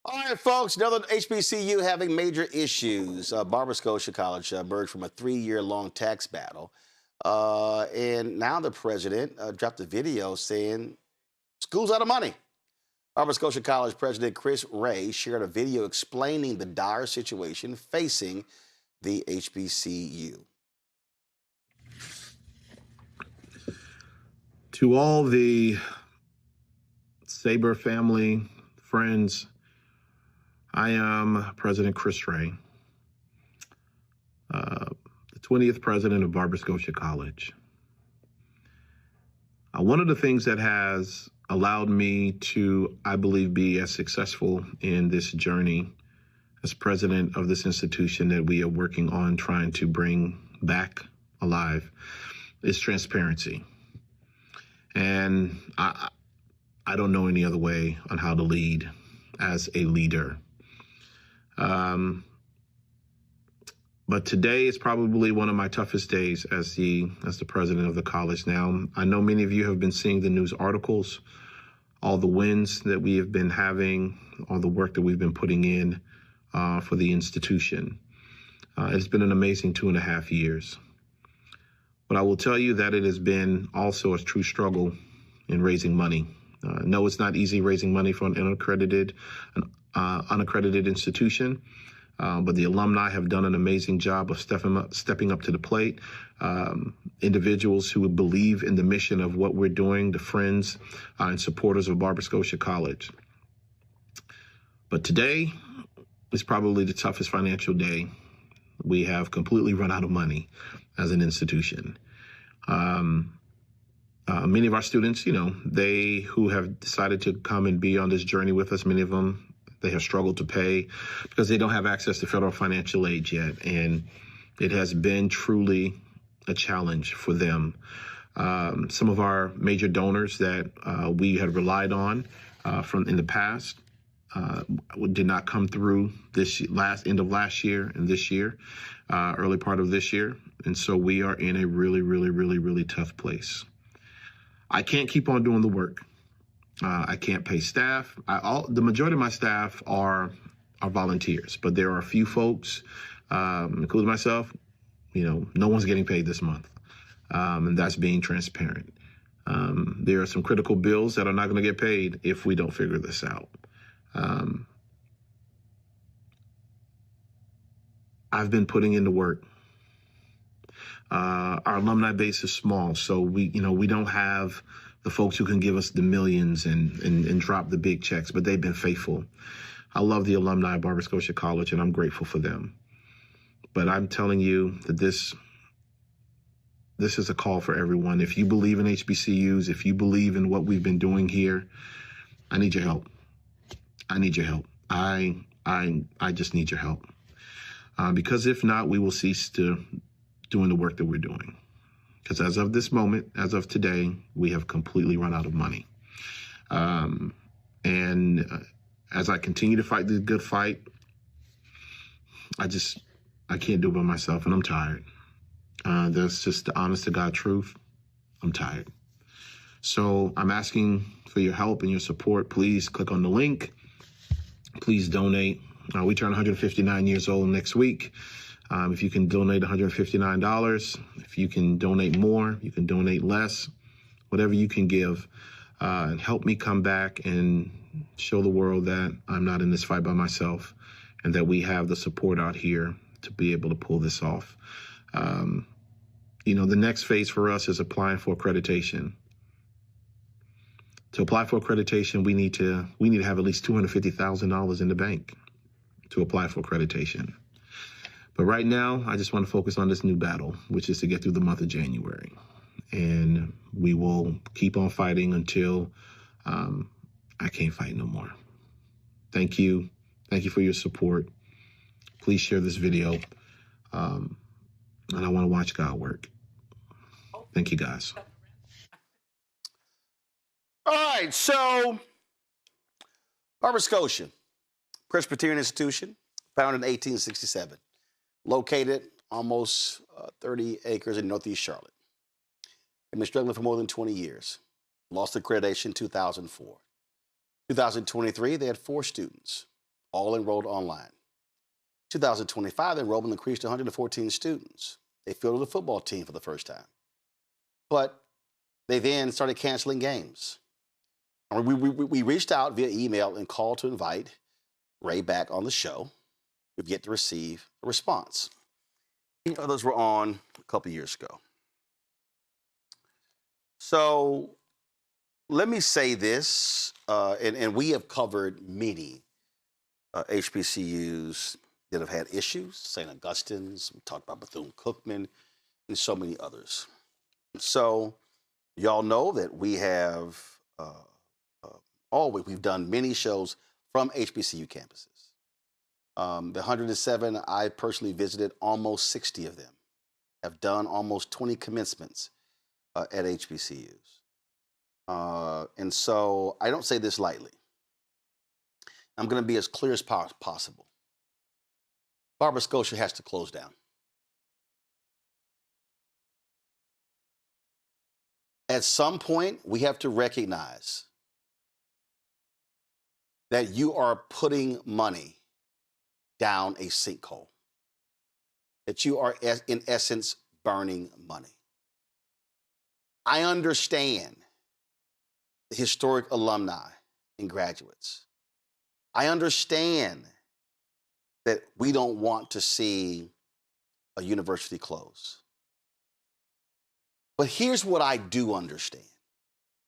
All right, folks, another HBCU having major issues. Barber-Scotia College emerged from a three-year-long tax battle. And now the president dropped a video saying school's out of money. Barber-Scotia College President Chris Ray shared a video explaining the dire situation facing the HBCU. To all the Sabre family, friends, I am President Chris Ray, the 20th president of Barber-Scotia College. One of the things that has allowed me to, I believe, be as successful in this journey as president of this institution that we are working on trying to bring back alive is transparency. And I don't know any other way on how to lead as a leader. But today is probably one of my toughest days as the president of the college. Now, I know many of you have been seeing the news articles, all the wins that we have been having, all the work that we've been putting in for the institution. It's been an amazing 2.5 years. But I will tell you that it has been also a true struggle in raising money. No, it's not easy raising money for an unaccredited institution, but the alumni have done an amazing job of stepping up to the plate. Individuals who would believe in the mission of what we're doing, the friends and supporters of Barber-Scotia College. But today is probably the toughest financial day. We have completely run out of money as an institution. Many of our students, they who have decided to come and be on this journey with us, many of them, they have struggled to pay because they don't have access to federal financial aid yet. And it has been truly a challenge for them. Some of our major donors that we had relied on from in the past did not come through this end of last year and this year, early part of this year. And so we are in a really, really, really, really tough place. I can't keep on doing the work. I can't pay staff. The majority of my staff are volunteers, but there are a few folks, including myself, no one's getting paid this month. And that's being transparent. There are some critical bills that are not going to get paid if we don't figure this out. I've been putting in the work. Our alumni base is small, so we don't have the folks who can give us the millions and drop the big checks, but they've been faithful. I love the alumni of Barber-Scotia College, and I'm grateful for them. But I'm telling you that this is a call for everyone. If you believe in HBCUs, if you believe in what we've been doing here, I need your help. I need your help. I just need your help. Because if not, we will cease to doing the work that we're doing. Because as of this moment, as of today, we have completely run out of money. And as I continue to fight the good fight, I can't do it by myself, and I'm tired. That's just the honest to God truth. I'm tired. So I'm asking for your help and your support. Please click on the link. Please donate. We turn 159 years old next week. If you can donate $159, if you can donate more, you can donate less, whatever you can give, and help me come back and show the world that I'm not in this fight by myself and that we have the support out here to be able to pull this off. The next phase for us is applying for accreditation. To apply for accreditation, we need to have at least $250,000 in the bank to apply for accreditation. But right now, I just want to focus on this new battle, which is to get through the month of January. And we will keep on fighting until I can't fight no more. Thank you. Thank you for your support. Please share this video. And I want to watch God work. Thank you, guys. All right, so Barber-Scotia, Presbyterian institution, founded in 1867. Located almost 30 acres in Northeast Charlotte. They've been struggling for more than 20 years. Lost accreditation in 2004. 2023, they had 4 students. all enrolled online. 2025, enrollment increased to 114 students. They fielded a football team for the first time. But they then started canceling games. And we reached out via email and called to invite Ray back on the show. We've yet to receive a response. Others were on a couple years ago. So let me say this, and we have covered many HBCUs that have had issues, St. Augustine's, we talked about Bethune-Cookman, and so many others. So y'all know that we have we've done many shows from HBCU campuses. The 107, I personally visited almost 60 of them, have done almost 20 commencements at HBCUs. And so I don't say this lightly. I'm going to be as clear as possible. Barber-Scotia has to close down. At some point, we have to recognize that you are putting money down a sinkhole, that you are, in essence, burning money. I understand the historic alumni and graduates. I understand that we don't want to see a university close. But here's what I do understand.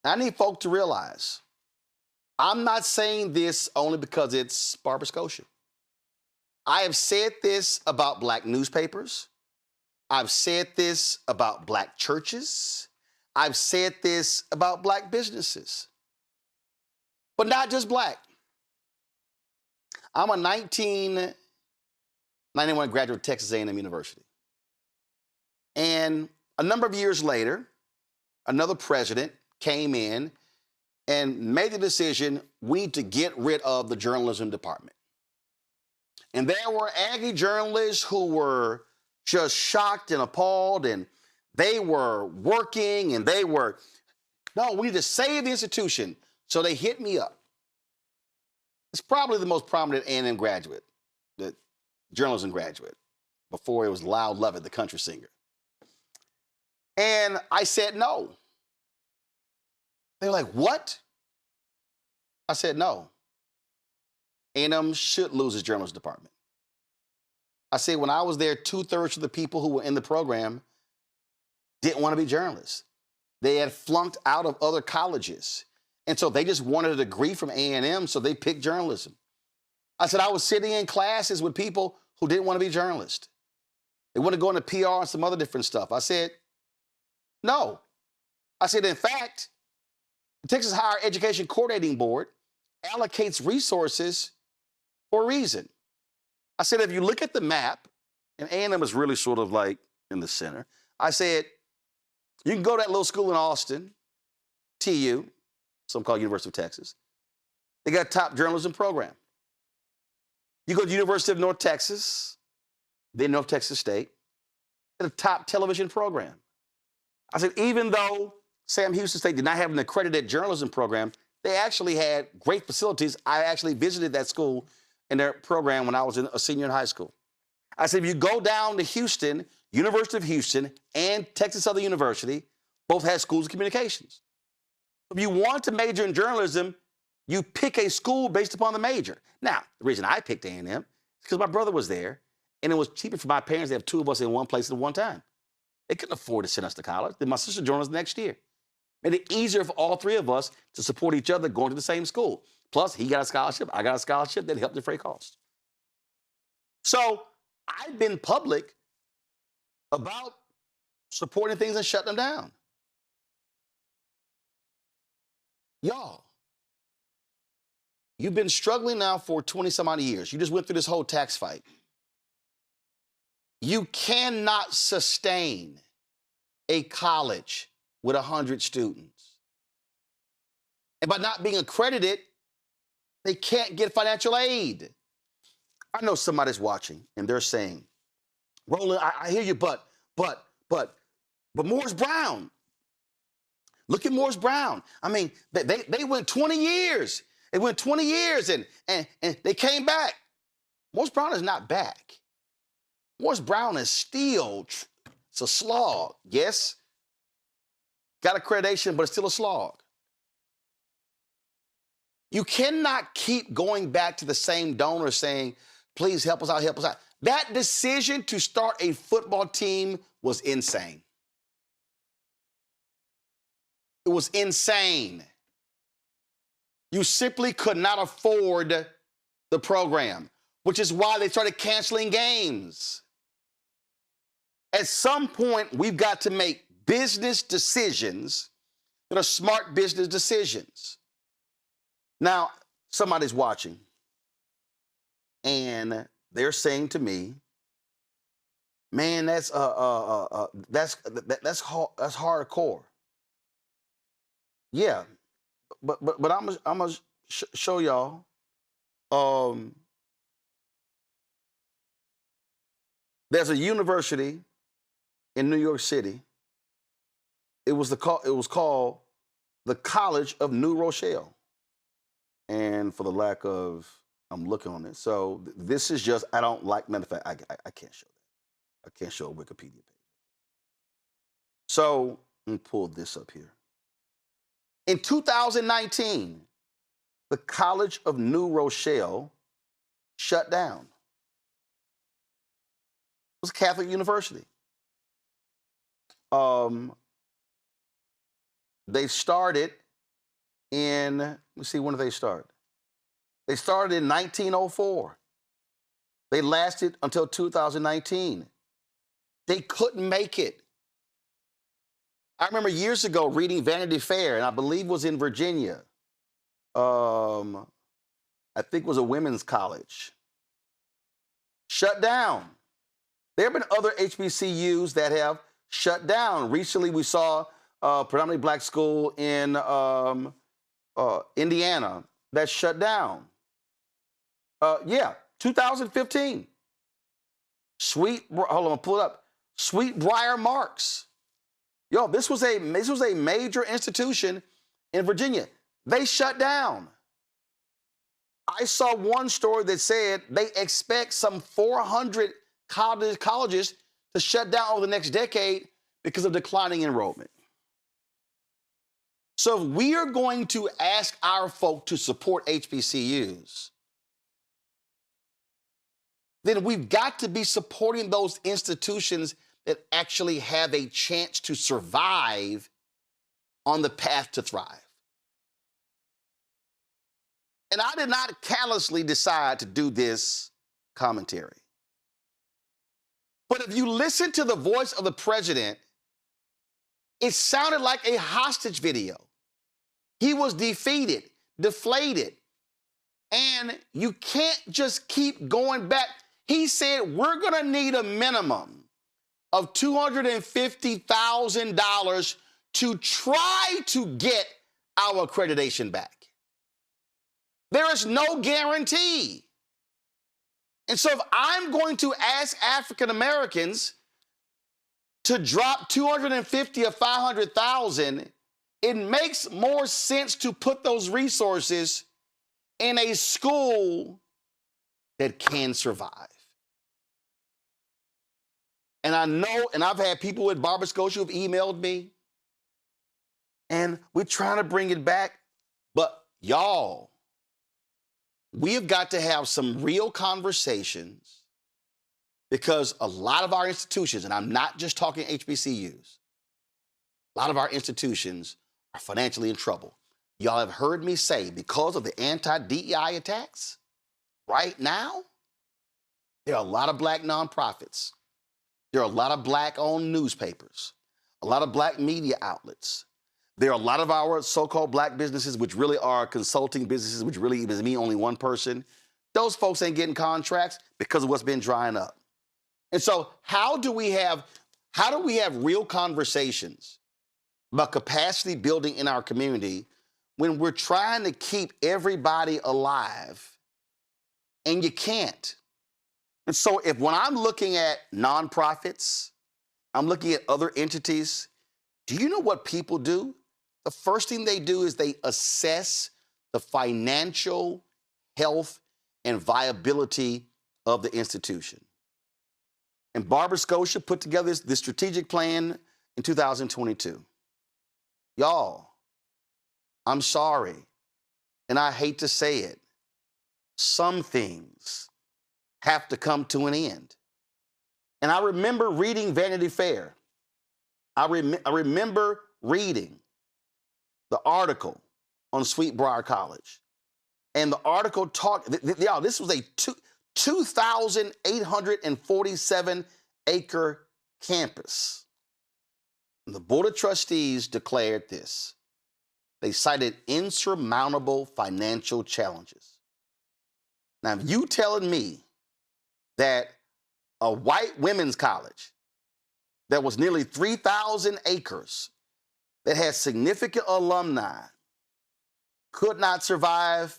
I need folk to realize, I'm not saying this only because it's Barber-Scotia. I have said this about Black newspapers. I've said this about Black churches. I've said this about Black businesses. But not just Black. I'm a 1991 graduate of Texas A&M University. And a number of years later, another president came in and made the decision, we need to get rid of the journalism department. And there were Aggie journalists who were just shocked and appalled, and they were working, and they were, no, we need to save the institution. So they hit me up. It's probably the most prominent A&M graduate, the journalism graduate, before it was Loud Lovett, the country singer. And I said no. They were like, what? I said no. A&M should lose its journalism department. I said when I was there, 2/3 of the people who were in the program didn't want to be journalists. They had flunked out of other colleges. And so they just wanted a degree from A&M, so they picked journalism. I said I was sitting in classes with people who didn't want to be journalists. They wanted to go into PR and some other different stuff. I said, no. I said, in fact, the Texas Higher Education Coordinating Board allocates resources for a reason. I said, if you look at the map, and A&M is really sort of like in the center, I said, you can go to that little school in Austin, TU, some call University of Texas. They got a top journalism program. You go to the University of North Texas, then North Texas State, a top television program. I said, even though Sam Houston State did not have an accredited journalism program, they actually had great facilities. I actually visited that school in their program when I was a senior in high school. I said, if you go down to Houston, University of Houston and Texas Southern University, both had schools of communications. If you want to major in journalism, you pick a school based upon the major. Now, the reason I picked A&M is because my brother was there, and it was cheaper for my parents to have two of us in one place at one time. They couldn't afford to send us to college. Then my sister joined us next year. Made it easier for all three of us to support each other going to the same school. Plus, he got a scholarship, I got a scholarship that helped defray costs. So I've been public about supporting things and shutting them down. Y'all, you've been struggling now for 20 some odd years. You just went through this whole tax fight. You cannot sustain a college with 100 students. And by not being accredited, they can't get financial aid. I know somebody's watching and they're saying, Roland, I hear you, but Morris Brown. Look at Morris Brown. I mean, they went 20 years. It went 20 years and they came back. Morris Brown is not back. Morris Brown is still, it's a slog. Yes, got accreditation, but it's still a slog. You cannot keep going back to the same donor saying, please help us out, help us out. That decision to start a football team was insane. It was insane. You simply could not afford the program, which is why they started canceling games. At some point, we've got to make business decisions that are smart business decisions. Now, somebody's watching, and they're saying to me, "Man, that's hardcore." Yeah, but I'm gonna show y'all. There's a university in New York City. It was called the College of New Rochelle. And for the lack of, I'm looking on it. So this is just, I don't like, matter of fact, I can't show that. I can't show a Wikipedia page. So let me pull this up here. In 2019, the College of New Rochelle shut down. It was a Catholic university. They started in, let me see, when did they start? They started in 1904. They lasted until 2019. They couldn't make it. I remember years ago reading Vanity Fair, and I believe it was in Virginia. I think it was a women's college. Shut down. There have been other HBCUs that have shut down. Recently, we saw a predominantly black school in Indiana that shut down. 2015. Hold on, pull it up. Sweet Briar Marks. Yo, this was a major institution in Virginia. They shut down. I saw one story that said they expect some 400 colleges to shut down over the next decade because of declining enrollment. So if we are going to ask our folk to support HBCUs, then we've got to be supporting those institutions that actually have a chance to survive on the path to thrive. And I did not callously decide to do this commentary. But if you listen to the voice of the president, it sounded like a hostage video. He was defeated, deflated, and you can't just keep going back. He said, we're gonna need a minimum of $250,000 to try to get our accreditation back. There is no guarantee. And so if I'm going to ask African Americans to drop $250,000 or $500,000, it makes more sense to put those resources in a school that can survive. And I know, and I've had people at Barber-Scotia who've emailed me, and we're trying to bring it back, but y'all, we have got to have some real conversations, because a lot of our institutions, and I'm not just talking HBCUs, a lot of our institutions are financially in trouble. Y'all have heard me say, because of the anti-DEI attacks, right now, there are a lot of black nonprofits. There are a lot of black-owned newspapers, a lot of black media outlets. There are a lot of our so-called black businesses, which really are consulting businesses, which really is me, only one person. Those folks ain't getting contracts because of what's been drying up. And so how do we have real conversations about capacity building in our community when we're trying to keep everybody alive and you can't? And so when I'm looking at nonprofits, I'm looking at other entities, do you know what people do? The first thing they do is they assess the financial health and viability of the institution. And Barber-Scotia put together this strategic plan in 2022. Y'all, I'm sorry, and I hate to say it, some things have to come to an end. And I remember reading Vanity Fair. I remember reading the article on Sweet Briar College. And the article talked, y'all, this was a 2,847 acre campus. And the Board of Trustees declared this. They cited insurmountable financial challenges. Now, if you telling me that a white women's college that was nearly 3,000 acres, that had significant alumni, could not survive.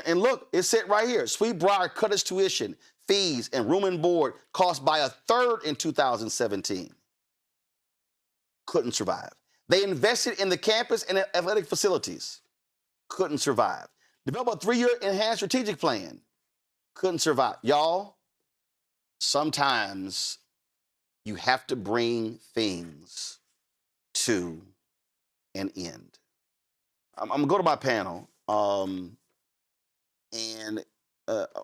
And look, it said right here, Sweet Briar cut its tuition, fees, and room and board cost by a third in 2017. Couldn't survive. They invested in the campus and athletic facilities. Couldn't survive. Developed a 3-year enhanced strategic plan. Couldn't survive. Y'all, sometimes you have to bring things to an end. I'm going to go to my panel, and I'm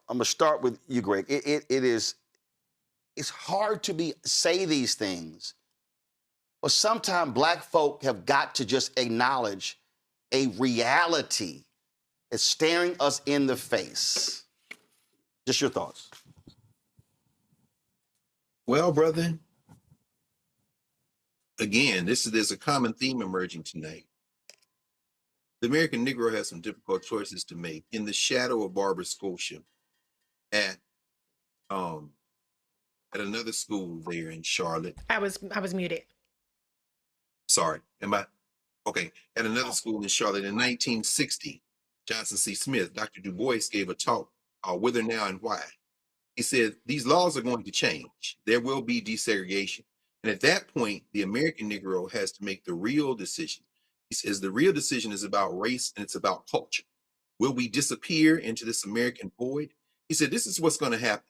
going to start with you, Greg. It's hard to say these things, but sometimes Black folk have got to just acknowledge a reality that's staring us in the face. Just your thoughts. Well, brother, again, there's a common theme emerging tonight. The American Negro has some difficult choices to make in the shadow of Barber-Scotia at another school there in Charlotte. I was muted. Sorry, am I? Okay, at another school in Charlotte in 1960, Johnson C. Smith, Dr. Du Bois gave a talk called Whither Now and Why. He said, these laws are going to change. There will be desegregation. And at that point, the American Negro has to make the real decision. He says the real decision is about race and it's about culture. Will we disappear into this American void? He said, this is what's going to happen.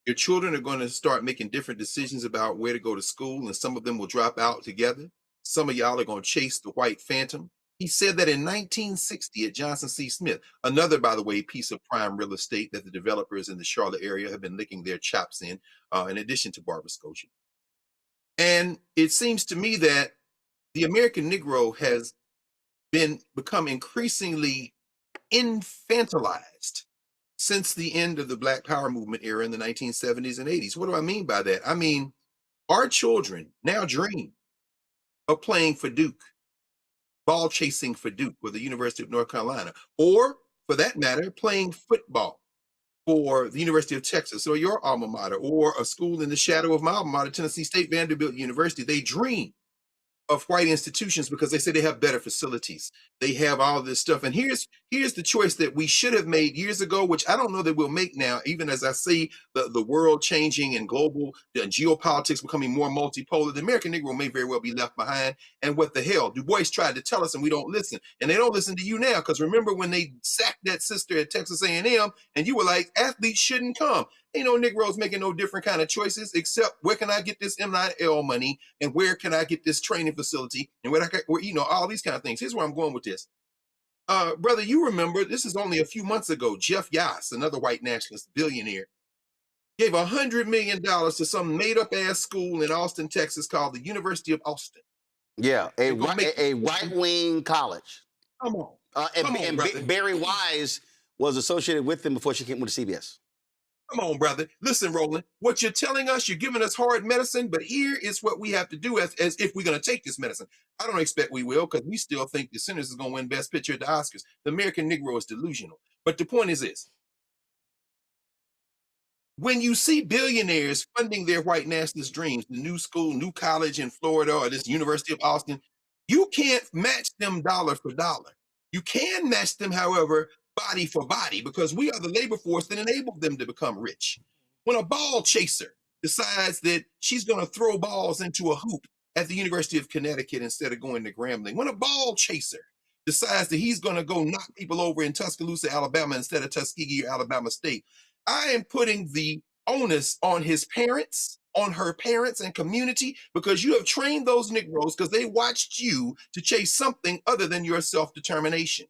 Your children are going to start making different decisions about where to go to school, and some of them will drop out together. Some of y'all are going to chase the white phantom. He said that in 1960 at Johnson C. Smith, another, by the way, piece of prime real estate that the developers in the Charlotte area have been licking their chops in addition to Barber-Scotia. And it seems to me that the American Negro has become increasingly infantilized since the end of the Black Power movement era in the 1970s and 80s. What do I mean by that? I mean, our children now dream of playing for Duke, ball chasing for Duke or the University of North Carolina, or for that matter, playing football for the University of Texas or your alma mater, or a school in the shadow of my alma mater, Tennessee State Vanderbilt University. They dream of white institutions because they say they have better facilities. They have all this stuff. And here's the choice that we should have made years ago, which I don't know that we'll make now, even as I see the world changing and global geopolitics becoming more multipolar. The American Negro may very well be left behind. And what the hell? Du Bois tried to tell us and we don't listen. And they don't listen to you now, because remember when they sacked that sister at Texas A&M and you were like, athletes shouldn't come. Ain't no Negroes making no different kind of choices except where can I get this NIL money and where can I get this training facility and where all these kind of things. Here's where I'm going with this. Brother, you remember, this is only a few months ago, Jeff Yass, another white nationalist billionaire, gave $100 million to some made-up ass school in Austin, Texas called the University of Austin. Yeah, a right-wing college. Come on. And Barry Wise was associated with them before she came with the CBS. Come on, brother. Listen, Roland, what you're telling us, you're giving us hard medicine, but here is what we have to do as if we're going to take this medicine. I don't expect we will, because we still think the Sinners is going to win Best Picture at the Oscars. The American Negro is delusional. But the point is this. When you see billionaires funding their white nationalist dreams, the new school, new college in Florida, or this University of Austin, you can't match them dollar for dollar. You can match them, however, body for body, because we are the labor force that enabled them to become rich. When a ball chaser decides that she's going to throw balls into a hoop at the University of Connecticut instead of going to Grambling, when a ball chaser decides that he's going to go knock people over in Tuscaloosa, Alabama instead of Tuskegee or Alabama State. I am putting the onus on his parents, on her parents and community, because you have trained those Negroes because they watched you to chase something other than your self-determination.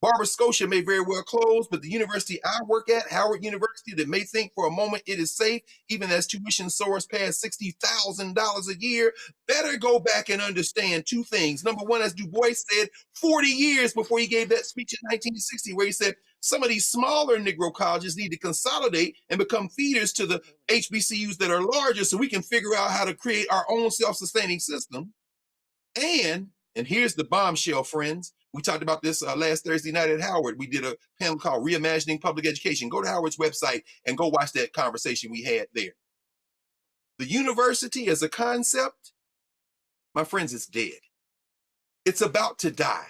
Barber-Scotia may very well close, but the university I work at, Howard University, that may think for a moment it is safe, even as tuition soars past $60,000 a year, better go back and understand two things. Number one, as Du Bois said 40 years before he gave that speech in 1960, where he said, some of these smaller Negro colleges need to consolidate and become feeders to the HBCUs that are larger so we can figure out how to create our own self-sustaining system. And here's the bombshell, friends. We talked about this last Thursday night at Howard. We did a panel called Reimagining Public Education. Go to Howard's website and go watch that conversation we had there. The university as a concept, my friends, is dead. It's about to die.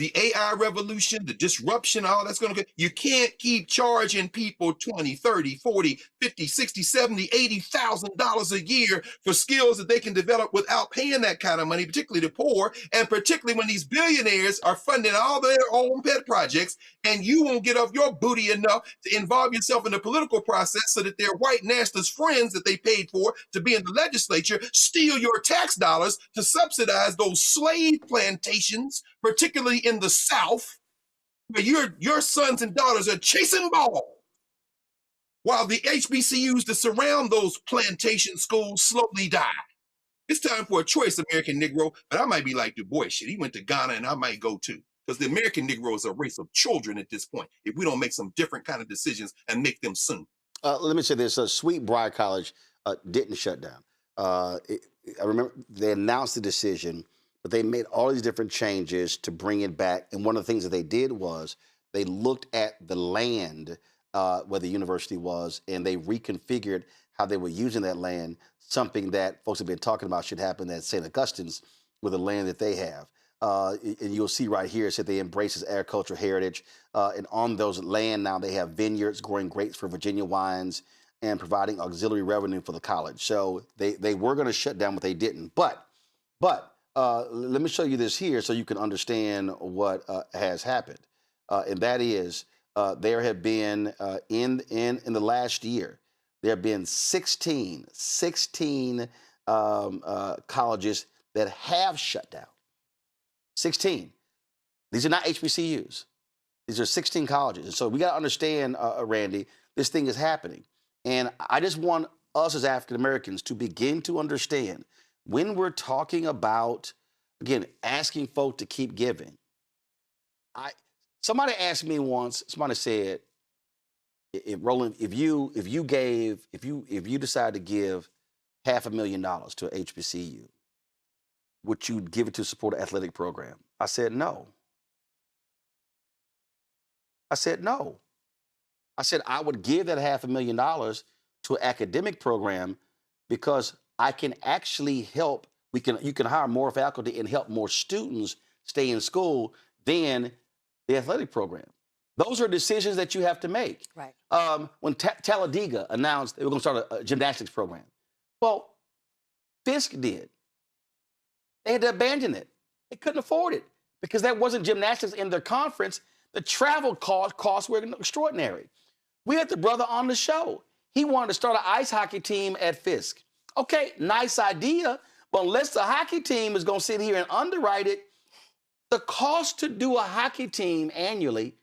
The AI revolution, the disruption, all that's going to get, you can't keep charging people 20, 30, 40, 50, 60, 70, $80,000 a year for skills that they can develop without paying that kind of money, particularly the poor, and particularly when these billionaires are funding all their own pet projects, and you won't get off your booty enough to involve yourself in the political process so that their white nationalist friends that they paid for to be in the legislature steal your tax dollars to subsidize those slave plantations, particularly in the South, where your sons and daughters are chasing balls, while the HBCUs that surround those plantation schools slowly die. It's time for a choice, American Negro, but I might be like Du Bois. Shit, he went to Ghana and I might go too. Because the American Negro is a race of children at this point, if we don't make some different kind of decisions and make them soon. Let me say this, Sweet Briar College didn't shut down. I remember they announced the decision, but they made all these different changes to bring it back. And one of the things that they did was they looked at the land where the university was, and they reconfigured how they were using that land, something that folks have been talking about should happen at St. Augustine's with the land that they have. And you'll see right here, it said they embraces agricultural heritage. And on those land now, they have vineyards growing grapes for Virginia wines and providing auxiliary revenue for the college. So they were going to shut down, but they didn't. But let me show you this here so you can understand what has happened. And that is, there have been, in the last year, there have been 16 colleges that have shut down. 16. These are not HBCUs. These are 16 colleges. And so we got to understand, Randy, this thing is happening. And I just want us as African Americans to begin to understand when we're talking about, again, asking folk to keep giving. Somebody asked me once, somebody said, Roland, if you decide to give $500,000 to an HBCU, would you give it to support an athletic program? I said no. I said I would give that $500,000 to an academic program because I can actually help. You can hire more faculty and help more students stay in school than the athletic program. Those are decisions that you have to make. Right. When Talladega announced they were going to start a gymnastics program, well, Fisk did. They had to abandon it. They couldn't afford it because that wasn't gymnastics in their conference. The travel costs were extraordinary. We had the brother on the show. He wanted to start an ice hockey team at Fisk. Okay, nice idea, but unless the hockey team is going to sit here and underwrite it, the cost to do a hockey team annually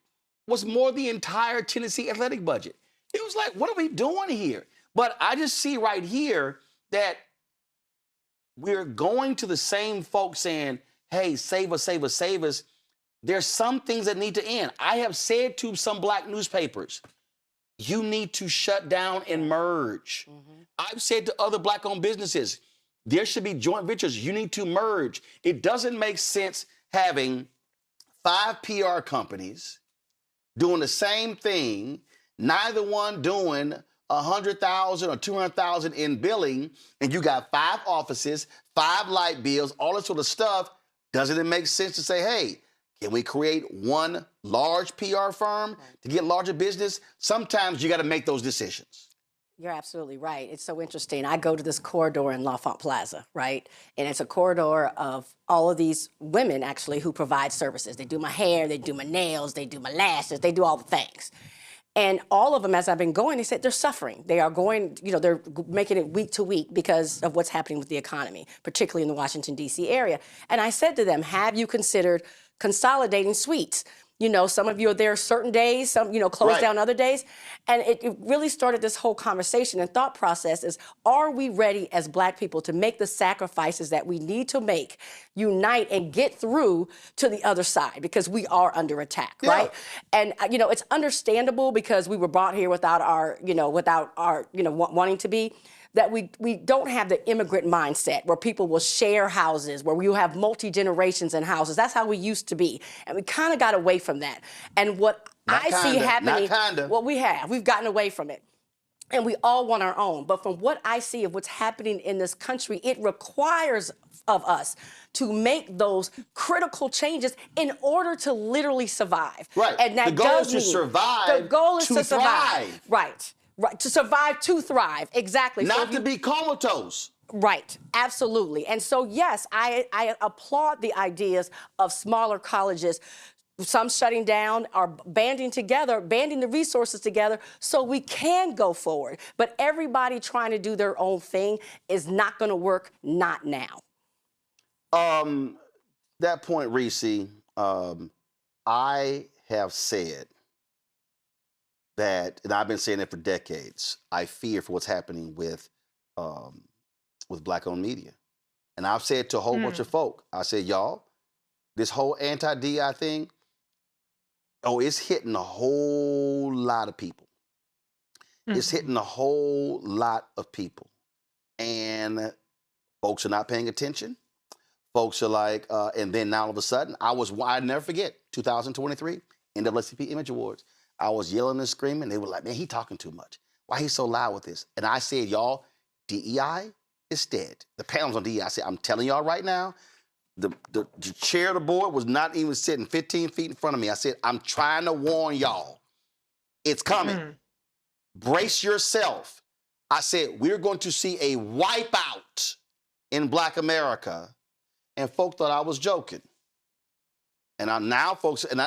was more than the entire Tennessee athletic budget. It was like, what are we doing here? But I just see right here that we're going to the same folks saying, hey, save us, save us, save us. There's some things that need to end. I have said to some black newspapers, you need to shut down and merge. Mm-hmm. I've said to other black-owned businesses, there should be joint ventures. You need to merge. It doesn't make sense having 5 PR companies doing the same thing, neither one doing 100,000 or 200,000 in billing, and you got 5 offices, 5 light bills, all this sort of stuff. Doesn't it make sense to say, hey, can we create one large PR firm to get larger business? Sometimes you got to make those decisions. You're absolutely right. It's so interesting. I go to this corridor in L'Enfant Plaza, right? And it's a corridor of all of these women actually who provide services. They do my hair, they do my nails, they do my lashes, they do all the things. And all of them, as I've been going, they said they're suffering. They are going, they're making it week to week because of what's happening with the economy, particularly in the Washington, D.C. area. And I said to them, have you considered consolidating suites? Some of you are there certain days, some, close down other days. And it really started this whole conversation and thought process is, are we ready as Black people to make the sacrifices that we need to make, unite and get through to the other side? Because we are under attack, right? And, it's understandable because we were brought here without our, wanting to be. That we don't have the immigrant mindset where people will share houses, where you have multi-generations in houses. That's how we used to be. And we kind of got away from that. And what I see happening, well, we've gotten away from it. And we all want our own. But from what I see of what's happening in this country, it requires of us to make those critical changes in order to literally survive. Right. And that the goal is to survive. The goal is to survive. Thrive. Right. Right, to survive, to thrive, exactly. Not to be comatose. Right, absolutely. And so, yes, I applaud the ideas of smaller colleges, some shutting down or banding the resources together so we can go forward. But everybody trying to do their own thing is not going to work, not now. That point, Reese, I have said that, and I've been saying it for decades, I fear for what's happening with Black-owned media. And I've said to a whole bunch of folk, I said, y'all, this whole anti-DI thing, it's hitting a whole lot of people. It's hitting a whole lot of people. And folks are not paying attention. Folks are like, and then now all of a sudden, I never forget, 2023, NAACP Image Awards. I was yelling and screaming. They were like, man, he talking too much. Why he so loud with this? And I said, y'all, DEI is dead. The panels on DEI, I said, I'm telling y'all right now, the chair of the board was not even sitting 15 feet in front of me. I said, I'm trying to warn y'all. It's coming. Brace yourself. I said, we're going to see a wipeout in Black America. And folk thought I was joking. And now, folks, and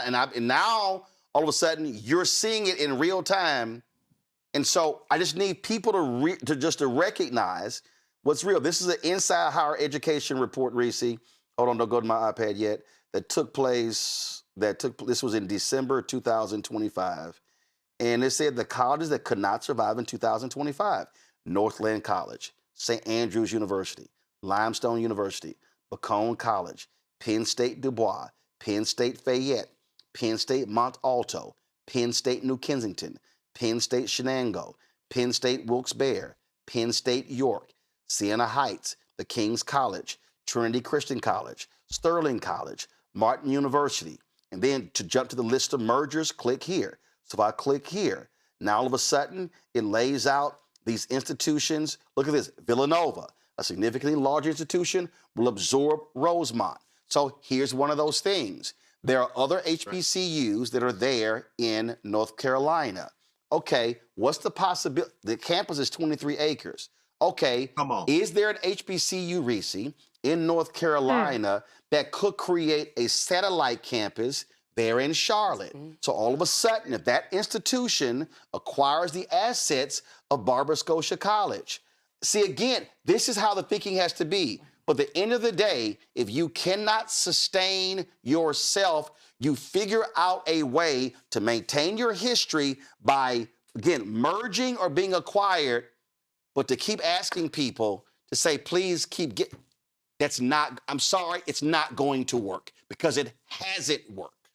now, all of a sudden, you're seeing it in real time. And so I just need people to recognize what's real. This is an Inside Higher Education report, Reese. Hold on, don't go to my iPad yet. This was in December 2025. And it said the colleges that could not survive in 2025: Northland College, St. Andrews University, Limestone University, Macomb College, Penn State Dubois, Penn State Fayette, Penn State Mont Alto, Penn State New Kensington, Penn State Shenango, Penn State Wilkes-Barre, Penn State York, Siena Heights, the King's College, Trinity Christian College, Sterling College, Martin University. And then to jump to the list of mergers, click here. So if I click here, now all of a sudden it lays out these institutions. Look at this, Villanova, a significantly larger institution, will absorb Rosemont. So here's one of those things. There are other HBCUs that are there in North Carolina. Okay, what's the possibility? The campus is 23 acres. Okay, Come on. Is there an HBCU, Reese, in North Carolina that could create a satellite campus there in Charlotte? So all of a sudden, if that institution acquires the assets of Barber-Scotia College, see, again, this is how the thinking has to be. But at the end of the day, if you cannot sustain yourself, you figure out a way to maintain your history by, again, merging or being acquired, but to keep asking people to say, please that's not, I'm sorry, it's not going to work because it hasn't worked.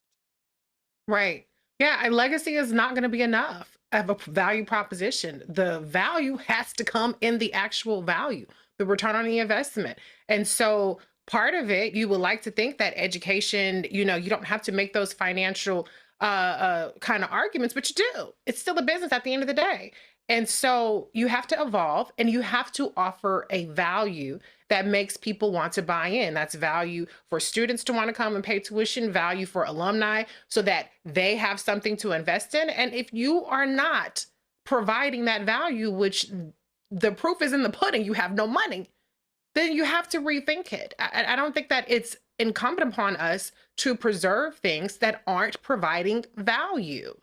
Right. Yeah, a legacy is not going to be enough of a value proposition. The value has to come in the actual value, the return on the investment. And so part of it, you would like to think that education, you don't have to make those financial kind of arguments, but you do. It's still a business at the end of the day. And so you have to evolve and you have to offer a value that makes people want to buy in. That's value for students to want to come and pay tuition, value for alumni so that they have something to invest in. And if you are not providing that value, which the proof is in the pudding, you have no money, then you have to rethink it. I don't think that it's incumbent upon us to preserve things that aren't providing value.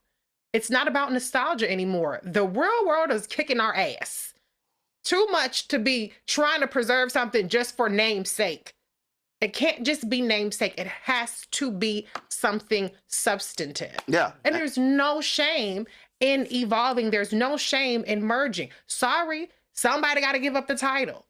It's not about nostalgia anymore. The real world is kicking our ass too much to be trying to preserve something just for namesake. It can't just be namesake. It has to be something substantive. Yeah. And there's no shame in evolving. There's no shame in merging. Sorry, somebody got to give up the title.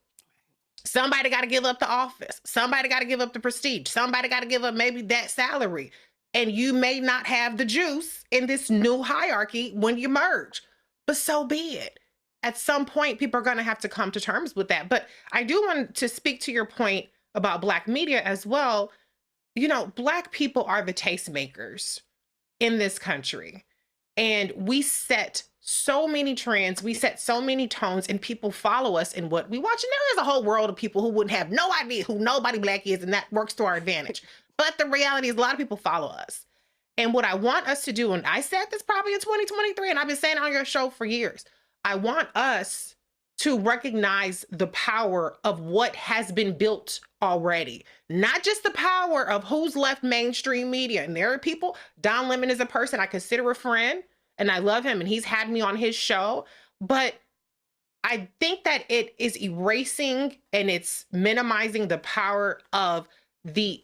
Somebody got to give up the office. Somebody got to give up the prestige. Somebody got to give up maybe that salary. And you may not have the juice in this new hierarchy when you merge, but so be it. At some point, people are going to have to come to terms with that. But I do want to speak to your point about Black media as well. You know, Black people are the tastemakers in this country. And we set so many trends, we set so many tones, and people follow us in what we watch. And there is a whole world of people who wouldn't have no idea who nobody Black is, and that works to our advantage. But the reality is a lot of people follow us. And what I want us to do, and I said this probably in 2023, and I've been saying it on your show for years, I want us to recognize the power of what has been built already, not just the power of who's left mainstream media. And there are people, Don Lemon is a person I consider a friend, and I love him, and he's had me on his show, but I think that it is erasing and it's minimizing the power of the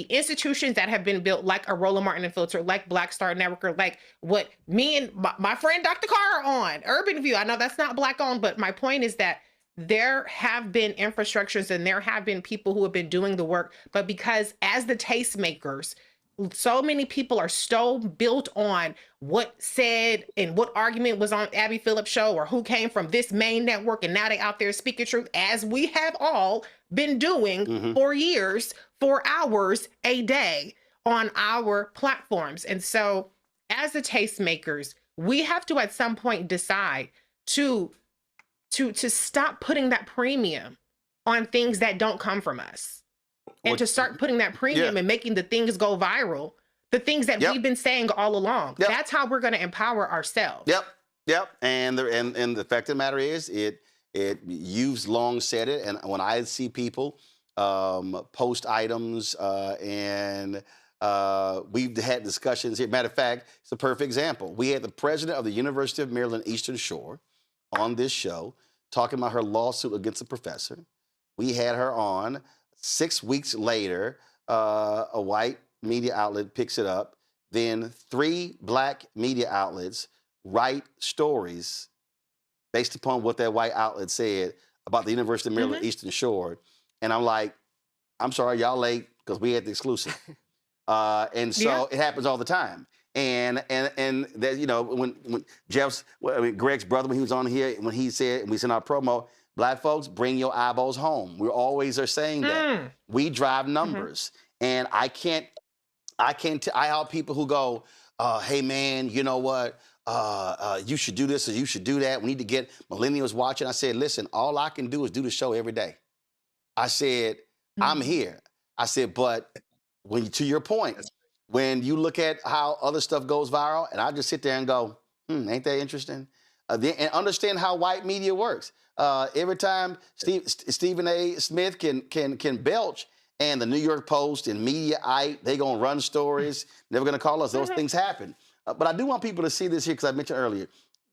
institutions that have been built, like a Roland Martin and Filter, like Black Star Network, or like what me and my friend Dr. Carr are on, Urban View. I know that's not Black owned, but my point is that there have been infrastructures and there have been people who have been doing the work, but because as the tastemakers, so many people are so built on what said and what argument was on Abby Phillips' show, or who came from this main network, and now they out there speaking truth, as we have all been doing for years, for hours a day on our platforms. And so as the tastemakers, we have to at some point decide to stop putting that premium on things that don't come from us. And to start putting that premium and making the things go viral, the things that we've been saying all along. That's how we're going to empower ourselves. Yep. And the fact of the matter is, you've long said it. And when I see people post items and we've had discussions here. Matter of fact, it's a perfect example. We had the president of the University of Maryland Eastern Shore on this show talking about her lawsuit against a professor. We had her on. 6 weeks later, a white media outlet picks it up. Then 3 Black media outlets write stories based upon what that white outlet said about the University of Maryland Eastern Shore. And I'm like, I'm sorry, y'all late, because we had the exclusive. And so it happens all the time. And that, you know, when Greg's brother, when he was on here, when he said, and we sent our promo, Black folks, bring your eyeballs home. We always are saying that. We drive numbers. And I help people who go, hey man, you know what? You should do this or you should do that. We need to get millennials watching. I said, listen, all I can do is do the show every day. I said, I'm here. I said, but to your point, when you look at how other stuff goes viral, and I just sit there and go, ain't that interesting? And understand how white media works. Every time Stephen A. Smith can belch, and the New York Post and Mediaite, they gonna run stories, never gonna call us. Those things happen. But I do want people to see this here, because I mentioned earlier,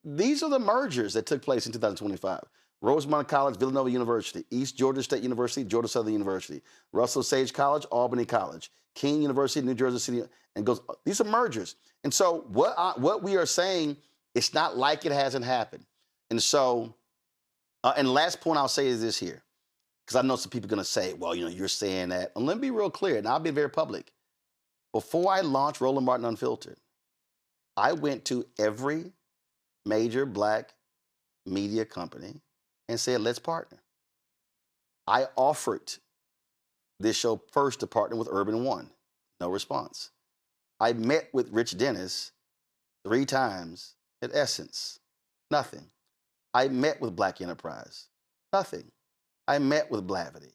these are the mergers that took place in 2025. Rosemont College, Villanova University, East Georgia State University, Georgia Southern University, Russell Sage College, Albany College, King University, New Jersey City, and goes. These are mergers. And so what we are saying, it's not like it hasn't happened. And so, and last point I'll say is this here, because I know some people are going to say, well, you know, you're saying that. And let me be real clear, and I'll be very public. Before I launched Roland Martin Unfiltered, I went to every major Black media company and said, let's partner. I offered this show first to partner with Urban One. No response. I met with Rich Dennis 3 times at Essence. Nothing. I met with Black Enterprise. Nothing. I met with Blavity.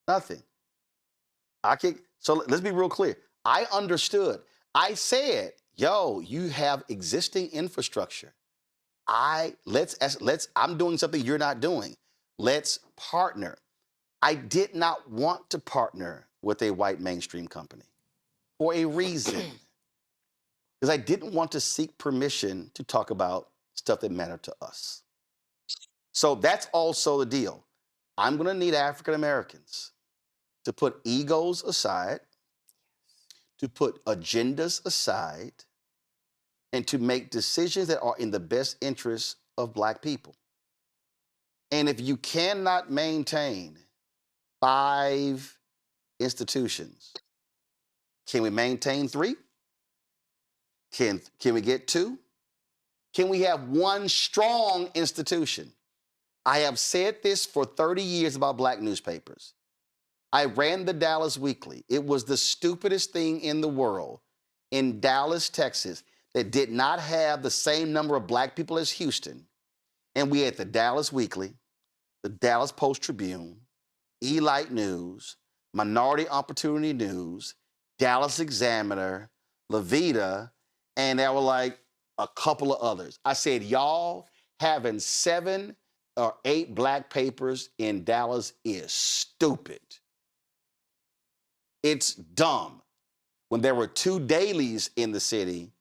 Nothing. So let's be real clear. I understood. I said, yo, you have existing infrastructure. I'm doing something you're not doing. Let's partner. I did not want to partner with a white mainstream company for a reason. Because I didn't want to seek permission to talk about stuff that mattered to us. So that's also the deal. I'm going to need African Americans to put egos aside, to put agendas aside, and to make decisions that are in the best interests of Black people. And if you cannot maintain 5 institutions, can we maintain 3? Can we get 2? Can we have one strong institution? I have said this for 30 years about Black newspapers. I ran the Dallas Weekly. It was the stupidest thing in the world in Dallas, Texas, that did not have the same number of Black people as Houston. And we had the Dallas Weekly, the Dallas Post-Tribune, Elite News, Minority Opportunity News, Dallas Examiner, Levita, and there were like a couple of others. I said, y'all having 7 or 8 Black papers in Dallas is stupid. It's dumb. When there were 2 dailies in the city,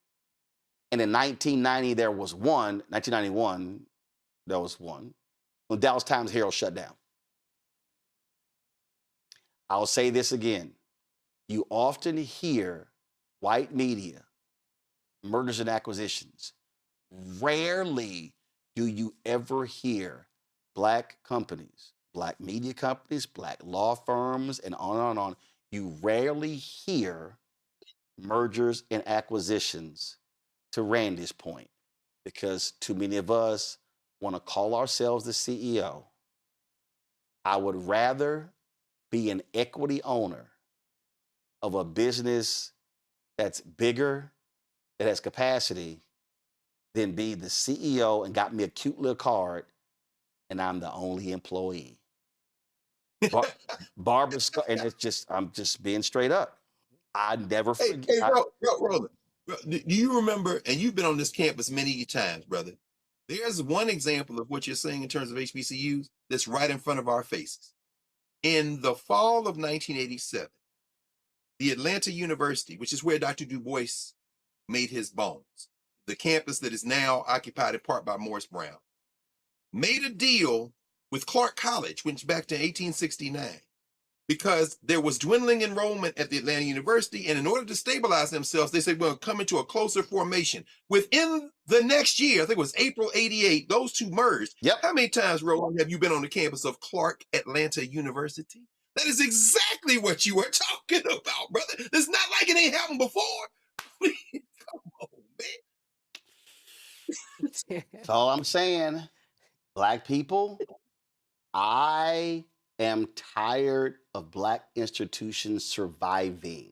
and in 1990 there was one, 1991 there was one, when Dallas Times Herald shut down. I'll say this again. You often hear white media, mergers and acquisitions. Rarely do you ever hear Black companies, Black media companies, Black law firms, and on and on. You rarely hear mergers and acquisitions, to Randy's point, because too many of us want to call ourselves the CEO. I would rather be an equity owner of a business that's bigger, that has capacity, than be the CEO and got me a cute little card and I'm the only employee. Barber-Scotia, and I'm just being straight up. I never forget. Hey, Roland, do you remember, and you've been on this campus many times, brother, there's one example of what you're saying in terms of HBCUs that's right in front of our faces. In the fall of 1987, the Atlanta University, which is where Dr. Du Bois made his bones, the campus that is now occupied in part by Morris Brown, made a deal with Clark College, which back to 1869, because there was dwindling enrollment at the Atlanta University. And in order to stabilize themselves, they said, well, come into a closer formation. Within the next year, I think it was April 88, those two merged. Yep. How many times, Roland, have you been on the campus of Clark Atlanta University? That is exactly what you were talking about, brother. It's not like it ain't happened before. Come on, man. That's all I'm saying. Black people, I am tired of Black institutions surviving.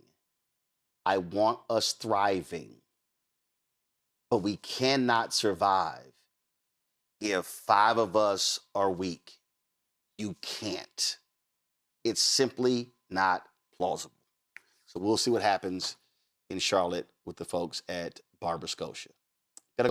I want us thriving. But we cannot survive if 5 of us are weak. You can't. It's simply not plausible. So we'll see what happens in Charlotte with the folks at Barber-Scotia.